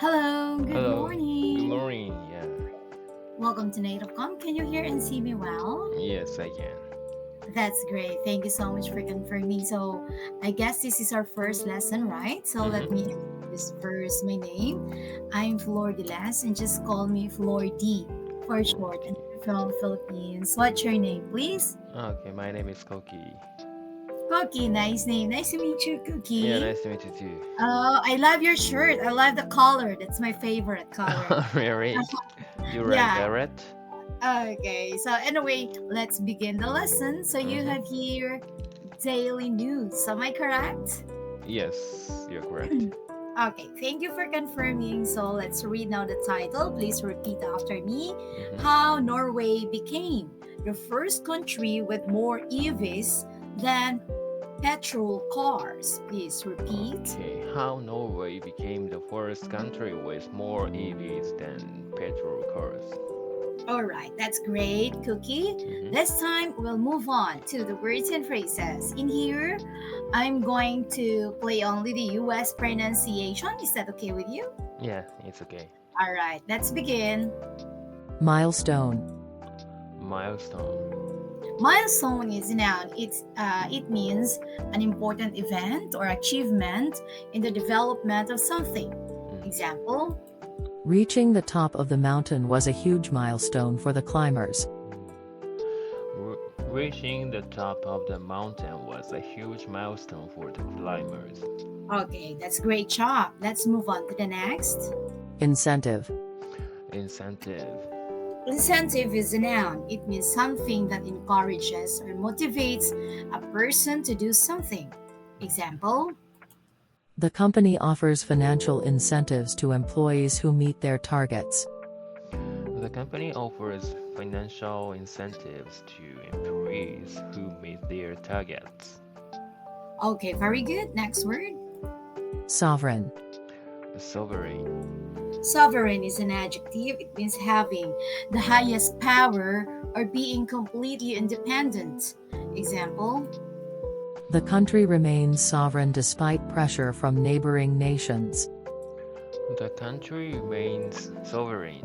Hello, good Hello. Good morning. morning. Yeah. Welcome to nativecamp. Can you hear and see me well? Yes, I can. That's great. Thank you so much for confirming. So, I guess this is our first lesson, right? So, let me Mm-hmm. introduce first my name. I'm Flor Dilas and just call me Flor D for short. And I'm from Philippines. What's your name, please? Okay, my name is Koki. Cookie, nice name. Nice to meet you, Yeah, Cookie. nice to meet you too. Oh, I love your shirt. I love the color. That's my favorite color. Really? You like Yeah, red? Okay, so anyway, let's begin the lesson. So you Mm-hmm. have here daily news. Am I correct? Yes, you're correct. Okay, thank you for confirming. So let's read now the title. Please repeat after me. Mm-hmm. How Norway became the first country with more EVs than petrol cars. Please repeat. Okay, how Norway became the first country with more EVs than petrol cars. All right, that's great, Cookie. Mm-hmm. This time we'll move on to the words and phrases. In here, I'm going to play only the US pronunciation. Is that okay with you? Yeah, it's okay. All right, let's begin. Milestone. Milestone. Milestone is a noun. It means an important event or achievement in the development of something. Mm. Example: Reaching the top of the mountain was a huge milestone for the climbers. Reaching the top of the mountain was a huge milestone for the climbers. Okay, that's great job. Let's move on to the next. Incentive. Incentive. Incentive is a noun. It means something that encourages or motivates a person to do something. Example: The company offers financial incentives to employees who meet their targets. The company offers financial incentives to employees who meet their targets. Okay, very good. Next word. Sovereign. Sovereign. Sovereign is an adjective. It means having the highest power or being completely independent. Example: The country remains sovereign despite pressure from neighboring nations. The country remains sovereign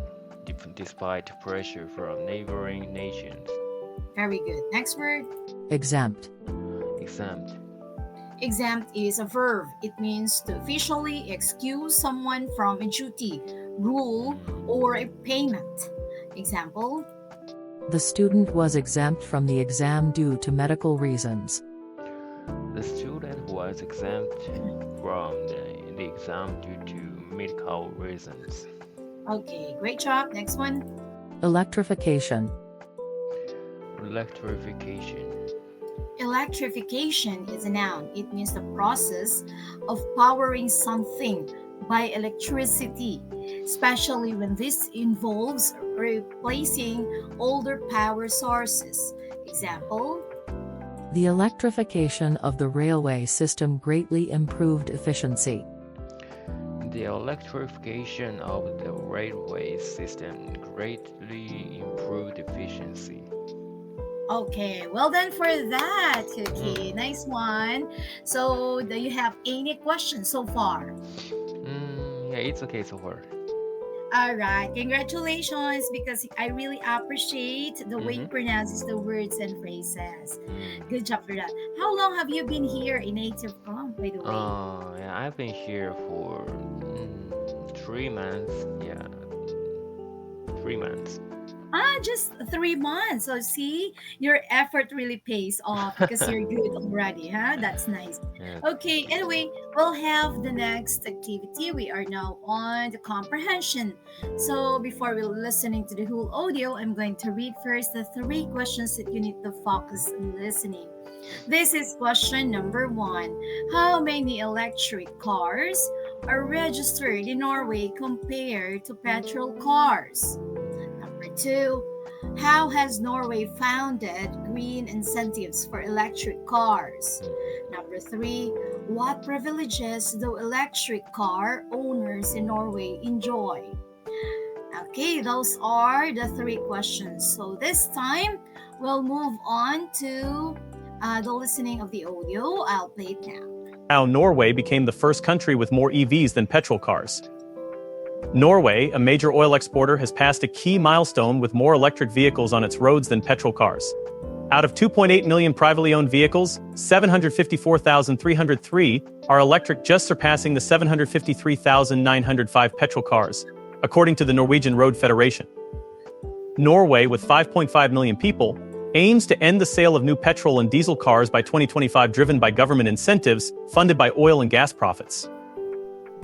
despite pressure from neighboring nations. very good. Next word. Exempt. Exempt. Exempt is a verb. It means to officially excuse someone from a duty, rule, or a payment. Example: The student was exempt from the exam due to medical reasons. The student was exempt from the exam due to medical reasons. Okay, great job. Next one. Electrification. Electrification. Electrification is a noun. It means the process of powering something by electricity, especially when this involves replacing older power sources. Example: The electrification of the railway system greatly improved efficiency. The electrification of the railway system greatly improved efficiency. Okay, well done for that, Cookie. Mm. Nice one. So, do you have any questions so far? Yeah, it's okay so far. All right, congratulations because I really appreciate the way Mm-hmm. you pronounce the words and phrases. Mm. Good job for that. How long have you been here in Native Camp, by the way? Yeah, I've been here for 3 months. Yeah, 3 months. Just 3 months. So, see, your effort really pays off because you're good already, huh? That's nice. Yeah. Okay, anyway, we'll have the next activity. We are now on the comprehension. So, before we're listening to the whole audio, I'm going to read first the three questions that you need to focus on listening. This is question number one. How many electric cars are registered in Norway compared to petrol cars? Number two, how has Norway founded green incentives for electric cars? Mm. Number three, what privileges do electric car owners in Norway enjoy? Okay, those are the three questions. So this time, we'll move on to the listening of the audio. I'll play it now. How Norway became the first country with more EVs than petrol cars. Norway, a major oil exporter, has passed a key milestone with more electric vehicles on its roads than petrol cars. Out of 2.8 million privately owned vehicles, 754,303 are electric, just surpassing the 753,905 petrol cars, according to the Norwegian Road Federation. Norway, with 5.5 million people, aims to end the sale of new petrol and diesel cars by 2025, driven by government incentives funded by oil and gas profits.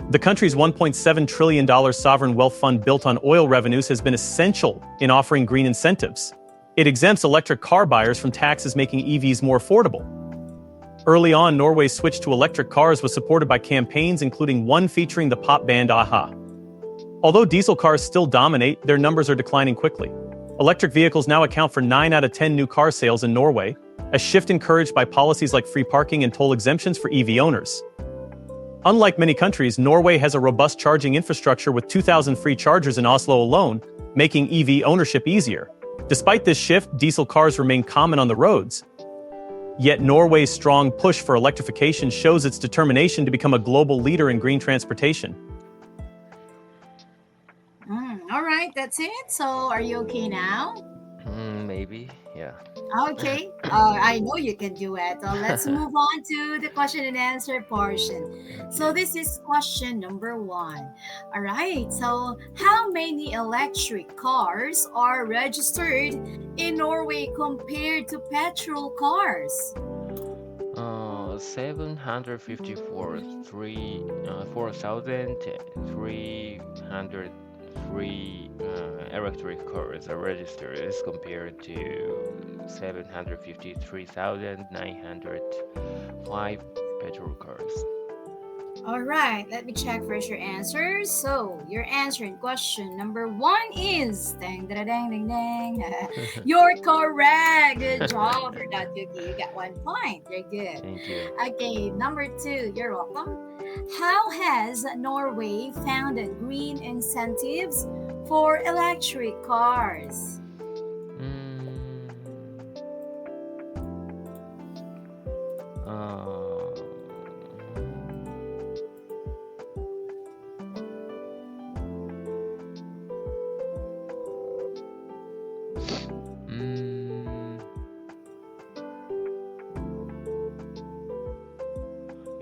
The country's $1.7 trillion sovereign wealth fund built on oil revenues has been essential in offering green incentives. It exempts electric car buyers from taxes, making EVs more affordable. Early on, Norway's switch to electric cars was supported by campaigns, including one featuring the pop band a-ha. Although diesel cars still dominate, their numbers are declining quickly. Electric vehicles now account for 9 out of 10 new car sales in Norway, a shift encouraged by policies like free parking and toll exemptions for EV owners. Unlike many countries, Norway has a robust charging infrastructure with 2,000 free chargers in Oslo alone, making EV ownership easier. Despite this shift, diesel cars remain common on the roads. Yet Norway's strong push for electrification shows its determination to become a global leader in green transportation. All right, that's it. So, are you okay now? Maybe, yeah. Okay, I know you can do it. Let's move on to the question and answer portion. So, this is question number 1. All right, so how many electric cars are registered in Norway compared to petrol cars? 4,303 electric cars are registered as compared to 753,905 petrol cars. All right, let me check first your answers. So, your answer in question number 1 is dang, dang, dang, dang, dang. You're correct. Good job for that, Cookie. You got 1 point. Very good. Thank you. Okay, number 2, you're welcome. How has Norway founded green incentives for electric cars?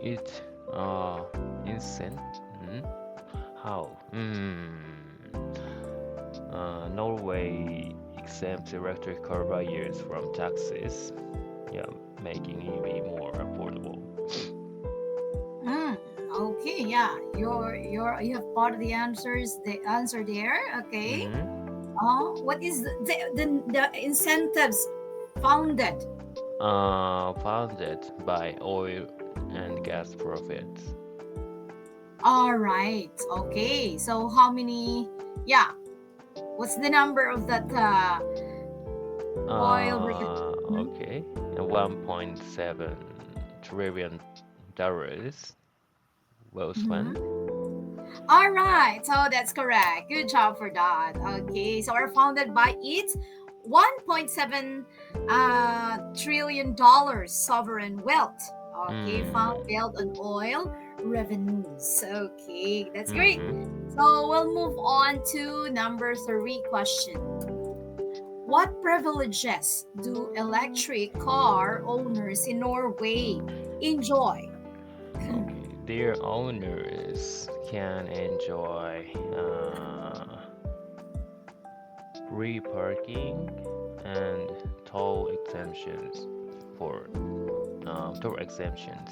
It incent how Norway exempts electric car buyers from taxes, making EV more affordable. Okay, yeah, you have part of the answers. The answer there. Okay. What is the incentives founded? Founded by oil and gas profits. All right. Okay. So how many? Yeah. What's the number of that oil? Okay, $1.7 trillion well spent. All right. So that's correct. Good job for that. Okay. So are founded by it $1.7 trillion sovereign wealth. Okay, built on oil revenues. Okay, that's great. So we'll move on to number 3 question. What privileges do electric car owners in Norway enjoy? Okay, their owners can enjoy free parking and toll exemptions for toll exemptions.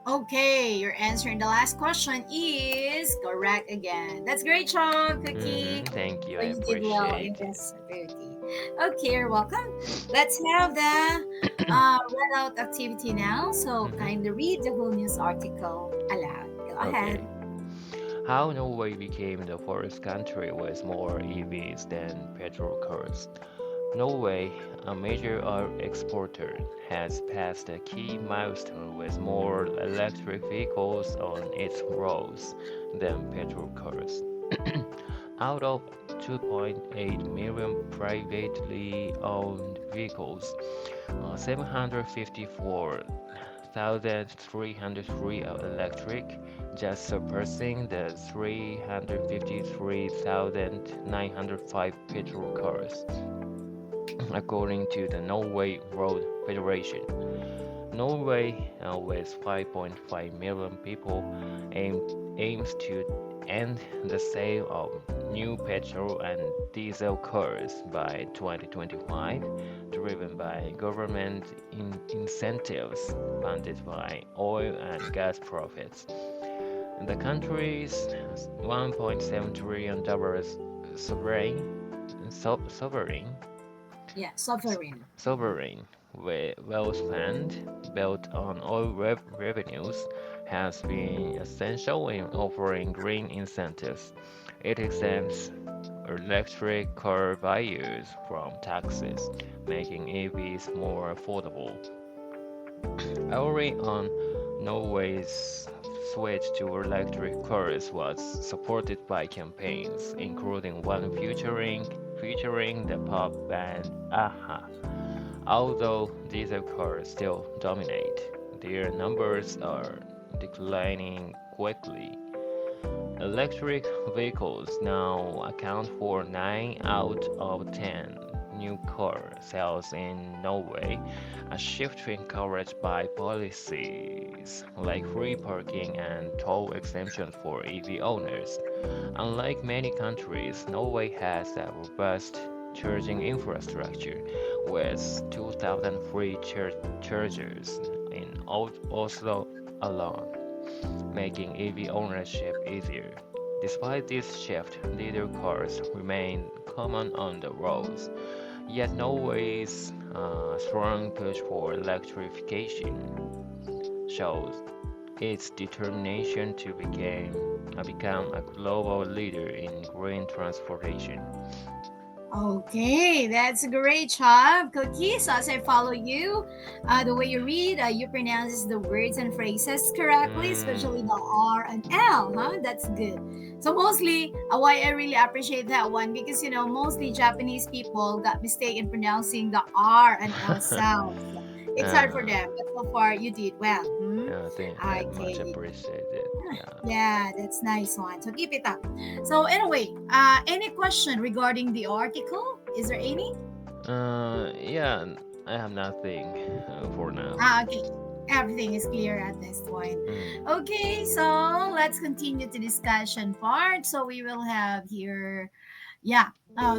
Okay, your answer in the last question is correct again. That's great job, Cookie. Thank you. So I you did well in appreciate it. this activity. Okay, you're welcome. Let's have the read out activity now. So kindly read the whole news article aloud. Go ahead. Okay. How Norway became the first country with more EVs than petrol cars. Norway, a major oil exporter, has passed a key milestone with more electric vehicles on its roads than petrol cars. Out of 2.8 million privately owned vehicles, 1,303 electric, just surpassing the 353,905 petrol cars, according to the Norway Road Federation. Norway, with 5.5 million people, aims to end the sale of new petrol and diesel cars by 2025, driven by government incentives funded by oil and gas profits. The country's $1.7 trillion sovereign Yeah, sovereign. sovereign wealth fund built on oil revenues has been essential in offering green incentives. It exempts electric car buyers from taxes, making EVs more affordable. Early on, Norway's switch to electric cars was supported by campaigns, including one featuring the pop band Aha. Although diesel cars still dominate, their numbers are declining quickly. Electric vehicles now account for 9 out of 10 new car sales in Norway, a shift encouraged by policies like free parking and toll exemptions for EV owners. Unlike many countries, Norway has a robust charging infrastructure with 2,000 free chargers in Oslo alone, making EV ownership easier. Despite this shift, diesel cars remain common on the roads. Yet Norway's strong push for electrification shows its determination to become a global leader in green transportation. Okay, that's a great job, Cookie. So as I follow you, the way you read, you pronounce the words and phrases correctly, especially Mm, the R and L. Huh? That's good. So mostly, why I really appreciate that one because mostly Japanese people got mistaken pronouncing the R and L sounds. It's hard for uh, them, but so far you did well. Hmm? I think that much Okay. appreciated. Yeah. Yeah, that's nice one. So keep it up. So anyway, any question regarding the article? Is there any? Yeah, I have nothing for now. Okay. Everything is clear at this point. Mm, Okay, so let's continue to discussion part. So we will have here, yeah.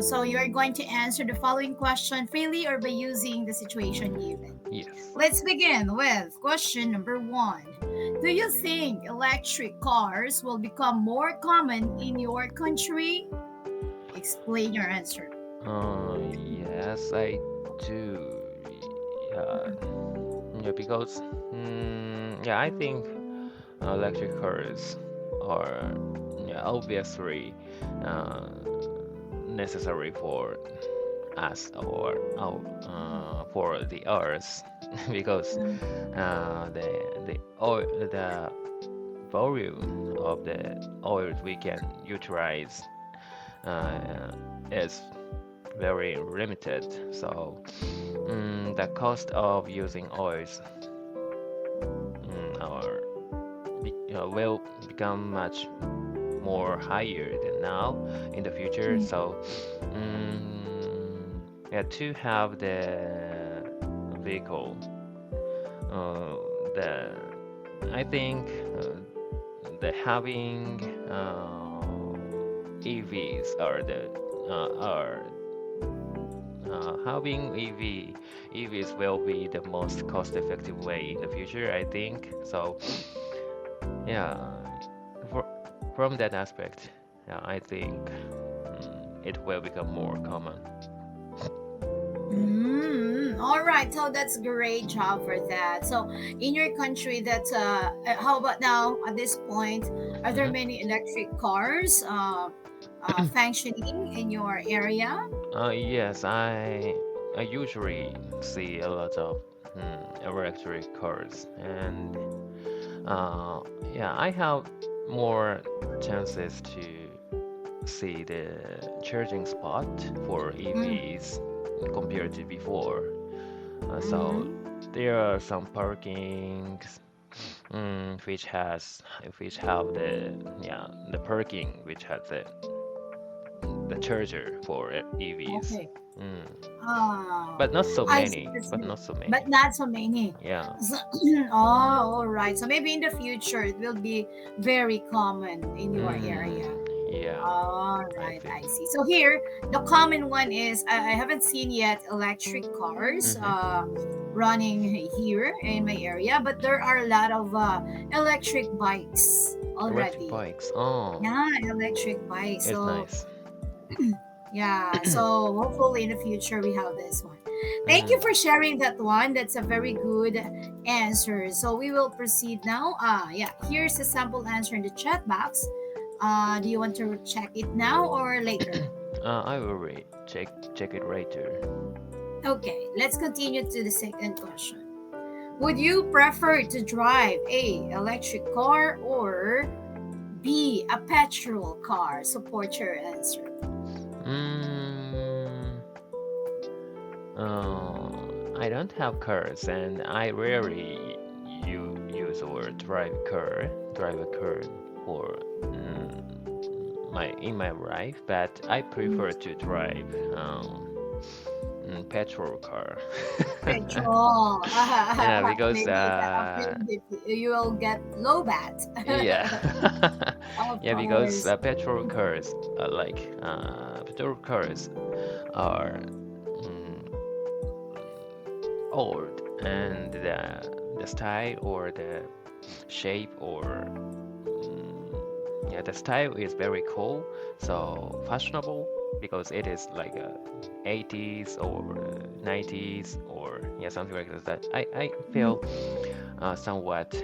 So you're going to answer the following question freely or by using the situation given. yes. Let's begin with question number one. Do you think electric cars will become more common in your country? Explain your answer. Yes, I do. Yeah, yeah, because yeah, I think electric cars are, yeah, obviously uh, necessary for us or for the earth because Mm, the volume of the oil we can utilize uh, is very limited. So the cost of using oils will become much more higher than now in the future. mm, So yeah, to have the vehicle, uh, the I think the having EVs are having EVs will be the most cost-effective way in the future, I think. So yeah, for, from that aspect, yeah, I think it will become more common. All right, so that's great job for that. So, in your country, that how about now at this point? Are there Hmm. many electric cars functioning in your area? Yes, I usually see a lot of electric cars, and uh, yeah, I have more chances to see the charging spot for Mm, EVs compared to before. So mm-hmm. there are some parkings which have the parking which has the charger for EVs. Okay. Mm. Ah, But not so I see. many. That's But good. not so But many. not so many. Yeah. So, oh, all right. So maybe in the future it will be very common in your area. Yeah. All I right, I think. see. So here, the common one is I haven't seen yet electric cars Mm-hmm. running here in my area, but there are a lot of electric bikes Electric already. bikes. Oh, Yeah, electric bikes. it's So nice. yeah, so hopefully in the future we have this one. Thank you Mm. for sharing that one. That's a very good answer. So we will proceed now. Yeah, here's a sample answer in the chat box. Do you want to check it now or later? I will read. Check it later. Okay, let's continue to the second question. Would you prefer to drive A, electric car, or B, a petrol car? Support your answer. Mm, I don't have cars, and I rarely use or drive a car for my in my life. But I prefer to drive petrol car. Petrol. Yeah, because Maybe you will get low bat. yeah, Of yeah, because course. petrol cars are old, and the style or the shape or the style is very cool, so fashionable because it is like 80s or 90s or something like that. I feel somewhat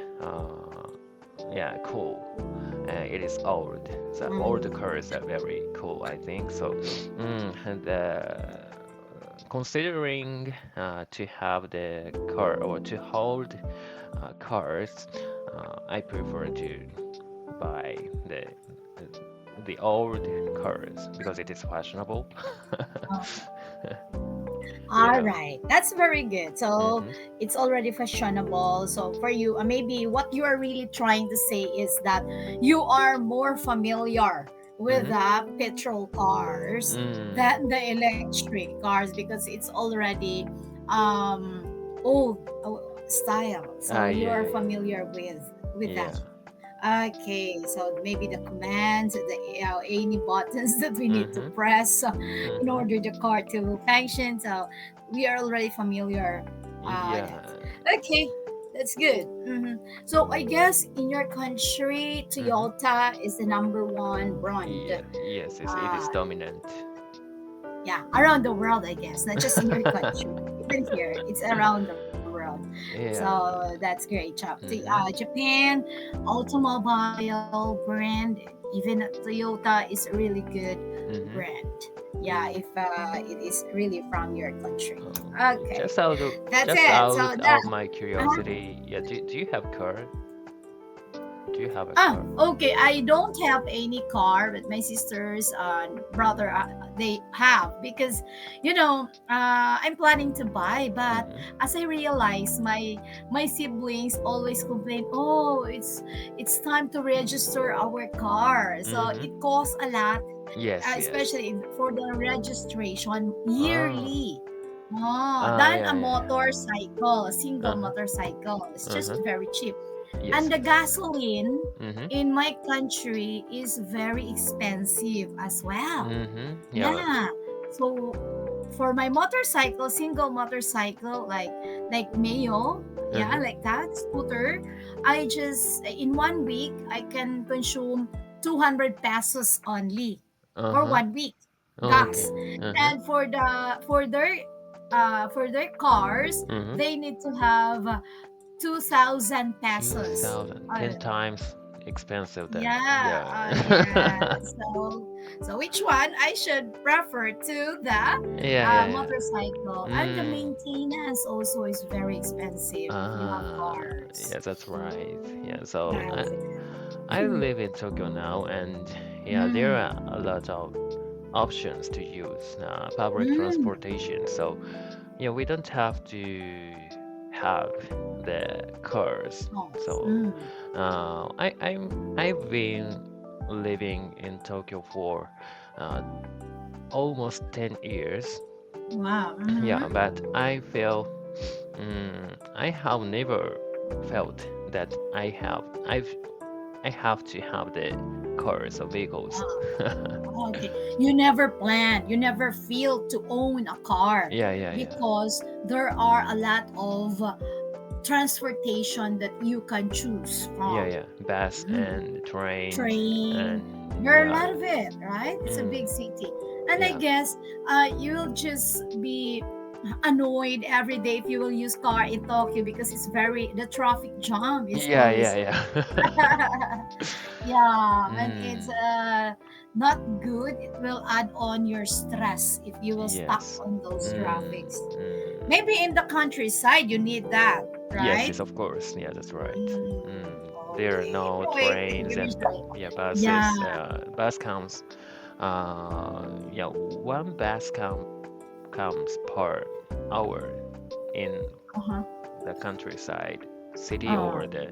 cool. It is old. So old Mm. cars are very cool, I think. So, and considering to have the car or to hold cars, I prefer to buy the old cars because it is fashionable. All Yeah. right, that's very good. So Mm-hmm. it's already fashionable. So for you, maybe what you are really trying to say is that you are more familiar with Mm-hmm. the petrol cars Mm. than the electric cars because it's already old style. So you Yeah, are yeah, yeah. familiar with that. Yeah. Okay, so maybe the commands, the any buttons that we need to Mm-hmm. press in Mm-hmm. order the car to function. So we are already familiar. That. Yeah. Okay, that's good. So I guess in your country, Mm-hmm. Toyota is the number one brand. Yeah. Yes, it is Uh, dominant. yeah, around the world, I guess, not just in your country. Even here, it's around the world. Yeah. So that's great job. Mm-hmm. Japan automobile brand, even Toyota is a really good Mm-hmm. brand. Yeah, if it is really from your country. Okay. Okay, that's Just it. So out that of my uh curiosity, yeah, do you have car? Do you have a Ah, car? okay. I don't have any car, but my sisters and brother they have because, I'm planning to buy. But Mm-hmm. as I realize, my siblings always complain, "Oh, it's time to register our car, so Mm-hmm. it costs a lot, Yes, yes. especially for the registration Oh. yearly." Oh, Ah, than a yeah, yeah, motorcycle, a yeah. single Uh-huh. motorcycle. It's just Uh-huh. very cheap. Yes, And the yes. gasoline Mm-hmm. in my country is very expensive as well. Mm-hmm. Yeah. Yeah. So for my motorcycle, single motorcycle like Mayo, yeah, Uh-huh. like that scooter, I just in 1 week I can consume 200 pesos only for Uh-huh. 1 week Okay. gas. Uh-huh. And for their cars, Mm-hmm. they need to have 2,000 pesos. 2000. 10 times expensive than. Yeah, yeah. Yeah. So which one I should prefer to the Yeah, yeah, yeah. motorcycle? And the Mm. maintenance also is very expensive if you have Ah, cars. yeah, that's right. Yeah, so That's I it. live in Tokyo now, and yeah, there Mm, are a lot of options to use public mm, transportation. So yeah, we don't have to have the cars. Oh. So I've been living in Tokyo for uh, almost 10 years. Wow. Yeah, but I have never felt that I have to have the cars or vehicles. Okay. You never plan, you never feel to own a car Yeah. because there are a lot of transportation that you can choose from. Yeah. Bus Mm. and trains Train. and There are a yeah. lot of it, right? It's a big Mm, city. And I yeah. guess you'll just be annoyed every day if you will use car in Tokyo because the traffic jam is always Yeah. yeah, and it's Mm, not good. It will add on your stress if you will stuck yes. on those traffics. Mm. Maybe in the countryside you need that, right? Yes, of course. Yeah, that's right. Mm, There are okay. no Anyway, thank trains you for and sharing. yeah, Yeah. buses. Bus comes. Yeah, one comes per hour in Uh-huh. the countryside, city Oh. or the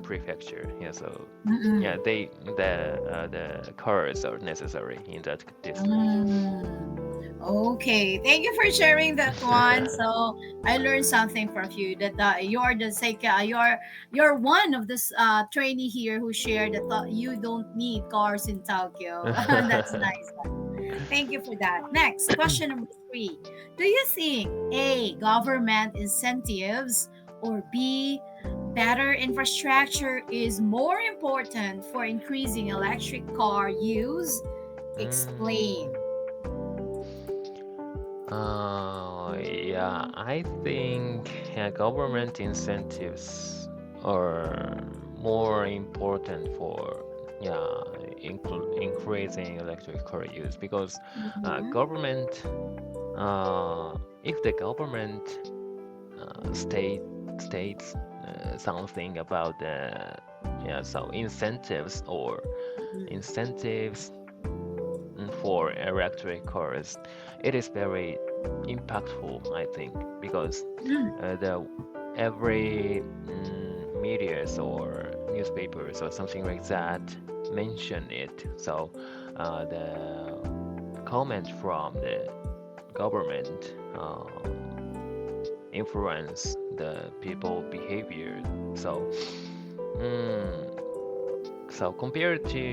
prefecture. Yeah, so Mm-mm. yeah, the cars are necessary in that district. Mm. Okay, thank you for sharing that one. So I learned something from you that you're the you're one of this trainee here who shared that you don't need cars in Tokyo. That's nice. Thank you for that. Next, question number 3. Do you think A, government incentives, or B, better infrastructure is more important for increasing electric car use? Explain. Mm. Yeah, I think government incentives are more important for yeah increasing electric car use because Mhm. government if the government states something about the yeah so incentives for electric cars, it is very impactful, I think, because Mm. the every medias or newspapers or something like that mention it. So the comment from the government influence the people behavior. So mm, so compared to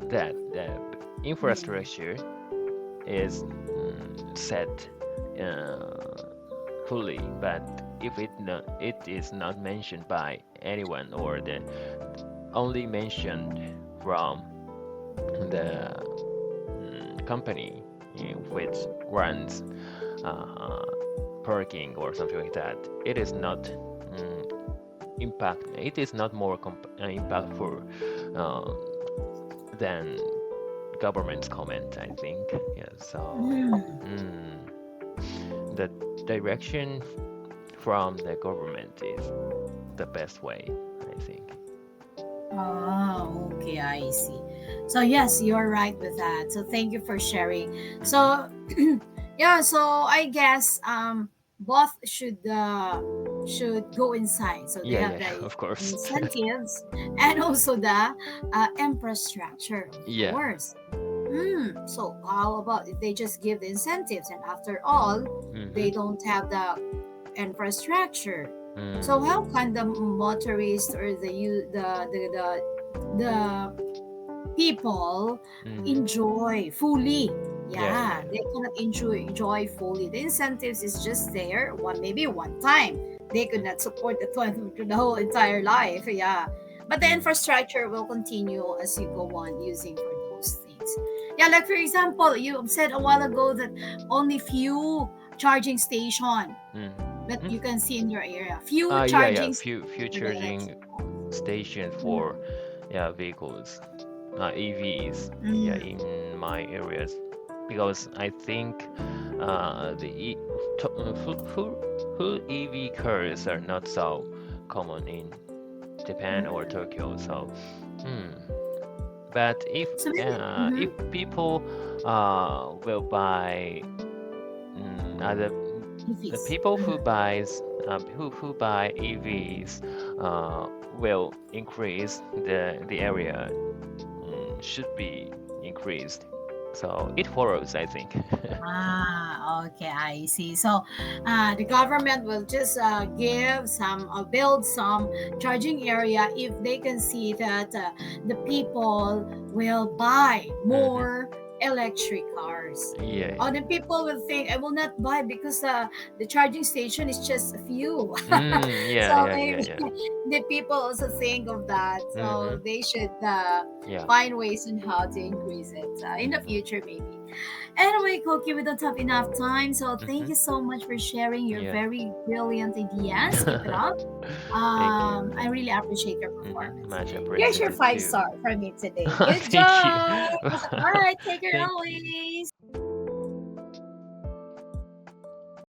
that, the Mm. infrastructure is set fully, but if it is not mentioned by anyone or the only mentioned from the company which runs uh, parking or something like that, it is not It is not more impactful uh, than government's comment, I think. Yeah, so Mm. the direction from the government is the best way, I think. Oh, okay, I see. So yes, you're right with that. So thank you for sharing. Hmm. So yeah, so I guess both should go inside. So they have Yeah, the of course. incentives and also the infrastructure, of Yeah. course. So how about if they just give the incentives and after all Hmm. they don't have the infrastructure? So how Mm. can the motorist or the people Hmm. enjoy fully? Yeah. Yeah, they cannot enjoy fully. The incentives is just there maybe one time. They could not support the whole entire life. Yeah, but the Mm. infrastructure will continue as you go on using for those things. Yeah, like for example, you said a while ago that only few charging station Mm. that Mm. you can see in your area. Few Yeah. charging Few for the electric charging cars. station for Mm. yeah vehicles, EVs. Yeah, Mm. in my areas, because I think the full EV cars are not so common in Japan or Mm. Tokyo. So, hmm. But So maybe if people will buy the EVs. people who buys who buy EVs will increase the area should be increased. So it follows, I think. Okay, I see. So, the government will just give some, build some charging area if they can see that the people will buy Mhm. more electric cars. Yeah. Or the people will think, I will not buy because the charging station is just a few. Yeah, So yeah, yeah, maybe yeah. the people also think of that. So Mhm. they should Yeah. find ways on how to increase it in the Mhm. future, maybe. Anyway, Koki, we don't have enough time, so thank Mhm. you so much for sharing your Yeah. very brilliant ideas. Keep it up. Thank you. I really appreciate your Mhm. performance. Much Here's your appreciated five too. star for me today. Good Thank you. job. All right, take care Thank you. always.